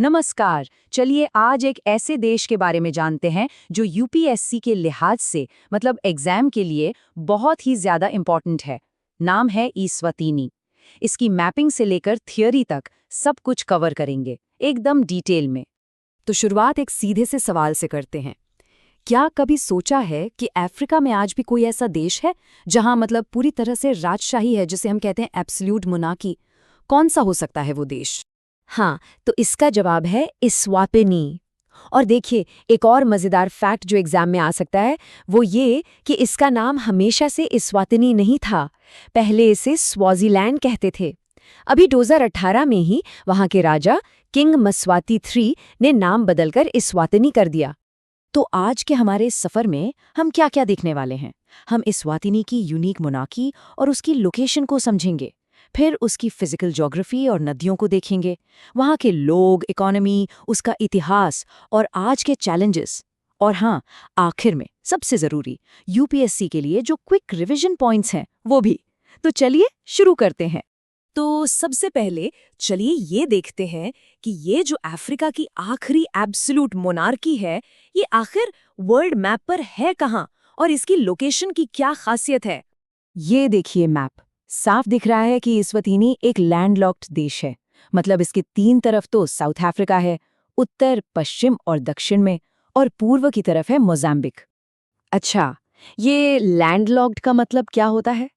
नमस्कार। चलिए आज एक ऐसे देश के बारे में जानते हैं जो यूपीएससी के लिहाज से मतलब एग्जाम के लिए बहुत ही ज्यादा इम्पोर्टेंट है। नाम है इस्वातिनी। इसकी मैपिंग से लेकर थियोरी तक सब कुछ कवर करेंगे एकदम डिटेल में। तो शुरुआत एक सीधे से सवाल से करते हैं। क्या कभी सोचा है कि अफ्रीका में आज भी कोई ऐसा देश है जहां मतलब पूरी तरह से राजशाही है, जिसे हम कहते हैं एब्सोल्यूट मोनार्की? कौन सा हो सकता है वो देश? हाँ, तो इसका जवाब है इस्वातिनी। और देखिए, एक और मज़ेदार फैक्ट जो एग्जाम में आ सकता है वो ये कि इसका नाम हमेशा से इस्वातिनी नहीं था। पहले इसे स्वाज़ीलैंड कहते थे। अभी 2018 में ही वहाँ के राजा किंग मस्वाती III ने नाम बदलकर इस्वातिनी कर दिया। तो आज के हमारे इस सफ़र में हम क्या क्या देखने वाले हैं? हम इस्वातिनी की यूनिक मोनार्की और उसकी लोकेशन को समझेंगे। फिर उसकी फिजिकल ज्योग्राफी और नदियों को देखेंगे, वहाँ के लोग, इकोनॉमी, उसका इतिहास और आज के चैलेंजेस। और हाँ, आखिर में सबसे ज़रूरी, यूपीएससी के लिए जो क्विक रिवीजन पॉइंट्स हैं वो भी। तो चलिए शुरू करते हैं। तो सबसे पहले चलिए ये देखते हैं कि ये जो अफ्रीका की आखिरी एब्सोल्यूट मोनार्की है, ये आखिर वर्ल्ड मैप पर है कहाँ और इसकी लोकेशन की क्या खासियत है। ये देखिए मैप, साफ दिख रहा है कि इस्वातिनी एक लैंडलॉक्ड देश है। मतलब इसके 3 तरफ तो साउथ अफ्रीका है, उत्तर, पश्चिम और दक्षिण में, और पूर्व की तरफ है मोजाम्बिक। अच्छा, ये लैंडलॉक्ड का मतलब क्या होता है?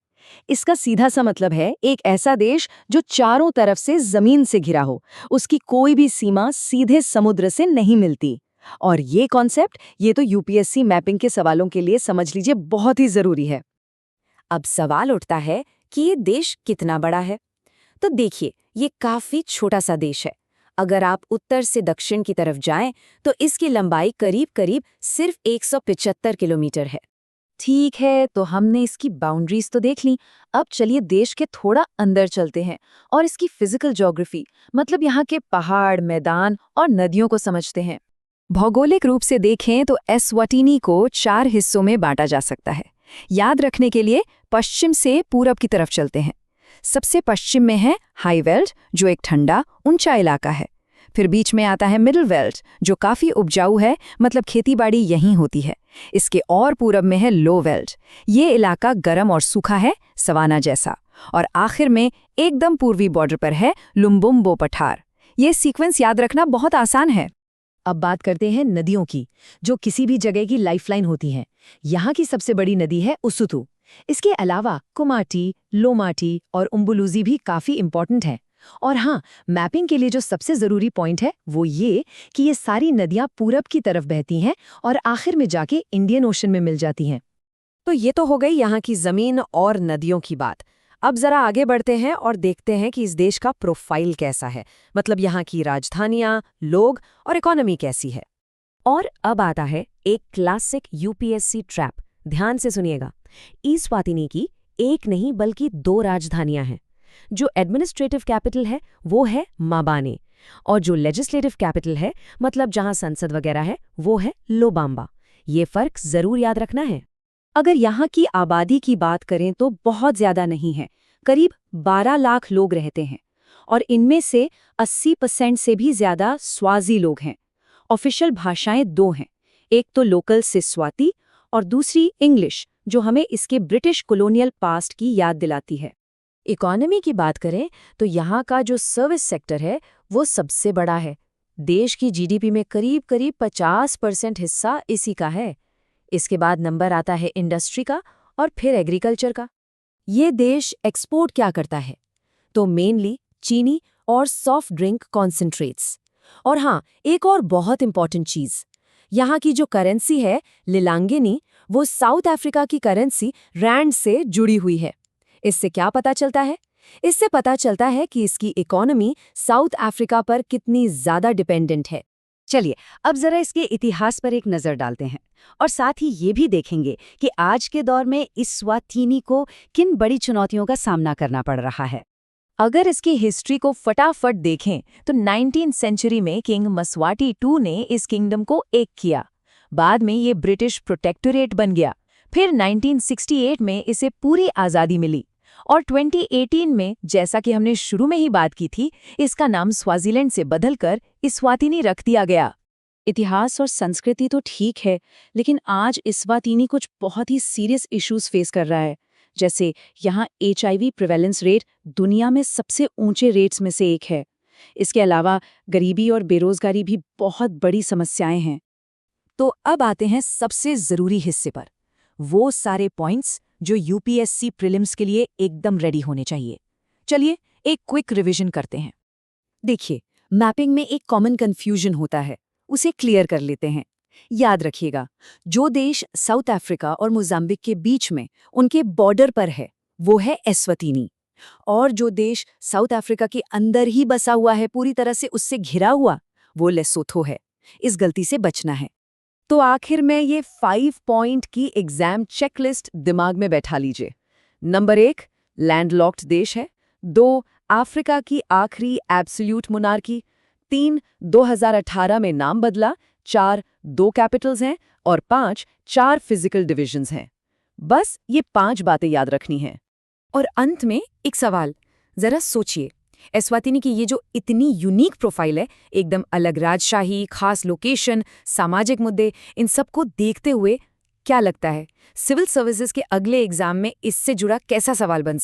इसका सीधा सा मतलब है एक ऐसा देश जो चारों तरफ से जमीन से घिरा हो, उसकी कोई भी सीमा सीधे समुद्र से नहीं मिलती। और ये कॉन्सेप्ट, ये तो यूपीएससी मैपिंग के सवालों के लिए समझ लीजिए बहुत ही जरूरी है। अब सवाल उठता है कि ये देश कितना बड़ा है? तो देखिए, ये काफी छोटा सा देश है। अगर आप उत्तर से दक्षिण की तरफ जाएं तो इसकी लंबाई करीब करीब सिर्फ 175 किलोमीटर है। ठीक है, तो हमने इसकी बाउंड्रीज तो देख ली। अब चलिए देश के थोड़ा अंदर चलते हैं और इसकी फिजिकल ज्योग्राफी मतलब यहाँ के पहाड़, मैदान और नदियों को समझते हैं। भौगोलिक रूप से देखें तो एस्वाटिनी को 4 हिस्सों में बांटा जा सकता है। याद रखने के लिए पश्चिम से पूरब की तरफ चलते हैं। सबसे पश्चिम में है हाई वेल्ट, जो एक ठंडा ऊंचा इलाका है। फिर बीच में आता है मिडिल वेल्ट, जो काफी उपजाऊ है, मतलब खेतीबाड़ी यहीं होती है। इसके और पूरब में है लो वेल्ट। ये इलाका गर्म और सूखा है, सवाना जैसा। और आखिर में एकदम पूर्वी बॉर्डर पर है लुम्बुम्बो पठार। ये सीक्वेंस याद रखना बहुत आसान है। अब बात करते हैं नदियों की, जो किसी भी जगह की लाइफलाइन होती हैं। यहाँ की सबसे बड़ी नदी है उसुतु। इसके अलावा कुमाटी, लोमाटी और उम्बुलुजी भी काफी इंपॉर्टेंट हैं। और हाँ, मैपिंग के लिए जो सबसे जरूरी पॉइंट है वो ये कि ये सारी नदियाँ पूरब की तरफ बहती हैं और आखिर में जाके इंडियन ओशन में मिल जाती हैं। तो ये तो हो गई यहाँ की जमीन और नदियों की बात। अब जरा आगे बढ़ते हैं और देखते हैं कि इस देश का प्रोफाइल कैसा है, मतलब यहाँ की राजधानियाँ, लोग और इकोनॉमी कैसी है। और अब आता है एक क्लासिक यूपीएससी ट्रैप। ध्यान से सुनिएगा। इस्वातिनी की एक नहीं बल्कि 2 राजधानियां हैं। जो एडमिनिस्ट्रेटिव कैपिटल है वो है माबाने, और जो लेजिस्लेटिव कैपिटल है, मतलब जहां संसद वगैरह है, वो है लोबाम्बा। ये फर्क जरूर याद रखना है। अगर यहाँ की आबादी की बात करें तो बहुत ज्यादा नहीं है, करीब 12 लाख लोग रहते हैं। और इनमें से 80% से भी ज्यादा स्वाजी लोग हैं। ऑफिशियल भाषाएं 2 हैं, एक तो लोकल सिस्वाती और दूसरी इंग्लिश, जो हमें इसके ब्रिटिश कॉलोनियल पास्ट की याद दिलाती है। इकोनॉमी की बात करें तो यहाँ का जो सर्विस सेक्टर है वो सबसे बड़ा है। देश की जीडीपी में करीब करीब 50% हिस्सा इसी का है। इसके बाद नंबर आता है इंडस्ट्री का और फिर एग्रीकल्चर का। ये देश एक्सपोर्ट क्या करता है? तो मेनली चीनी और सॉफ्ट ड्रिंक कॉन्सेंट्रेट्स। और हाँ, एक और बहुत इंपॉर्टेंट चीज़, यहाँ की जो करेंसी है लिलांगेनी, वो साउथ अफ्रीका की करेंसी रैंड से जुड़ी हुई है। इससे क्या पता चलता है? इससे पता चलता है कि इसकी इकोनॉमी साउथ अफ्रीका पर कितनी ज़्यादा डिपेंडेंट है। चलिए अब जरा इसके इतिहास पर एक नज़र डालते हैं और साथ ही ये भी देखेंगे कि आज के दौर में इस्वातिनी को किन बड़ी चुनौतियों का सामना करना पड़ रहा है। अगर इसकी हिस्ट्री को फटाफट देखें तो 19वीं सेंचुरी में किंग मस्वाटी II ने इस किंगडम को एक किया। बाद में ये ब्रिटिश प्रोटेक्टोरेट बन गया। फिर 1968 में इसे पूरी आज़ादी मिली और 2018 में, जैसा कि हमने शुरू में ही बात की थी, इसका नाम स्वाज़ीलैंड से बदलकर इस्वातिनी रख दिया गया। इतिहास और संस्कृति तो ठीक है, लेकिन आज इस्वातिनी कुछ बहुत ही सीरियस इश्यूज फेस कर रहा है। जैसे यहाँ HIV प्रिवेलेंस रेट दुनिया में सबसे ऊंचे रेट्स में से एक है। इसके अलावा गरीबी और बेरोजगारी भी बहुत बड़ी समस्याएं हैं। तो अब आते हैं सबसे ज़रूरी हिस्से पर, वो सारे पॉइंट्स जो UPSC प्रीलिम्स के लिए एकदम रेडी होने चाहिए। चलिए एक क्विक रिवीजन करते हैं। देखिए, मैपिंग में एक कॉमन कन्फ्यूजन होता है, उसे क्लियर कर लेते हैं। याद रखिएगा, जो देश साउथ अफ्रीका और मोजाम्बिक के बीच में उनके बॉर्डर पर है, वो है एस्वातिनी। और जो देश साउथ अफ्रीका के अंदर ही बसा हुआ है, पूरी तरह से उससे घिरा हुआ, वो लेसोथो है। इस गलती से बचना है। तो आखिर में ये 5 पॉइंट की एग्जाम चेकलिस्ट दिमाग में बैठा लीजिए। नंबर 1, लैंडलॉक्ड देश है। 2, अफ्रीका की आखिरी एब्सोल्यूट मोनार्की। 3, 2018 में नाम बदला। 4, 2 कैपिटल्स हैं। और 5, 4 फिजिकल डिविजन्स हैं। बस ये 5 बातें याद रखनी हैं। और अंत में एक सवाल, जरा सोचिए, एस्वातिनी की ये जो इतनी यूनिक प्रोफाइल है, एकदम अलग राजशाही, खास लोकेशन, सामाजिक मुद्दे, इन सबको देखते हुए क्या लगता है, सिविल सर्विसेज के अगले एग्जाम में इससे जुड़ा कैसा सवाल बन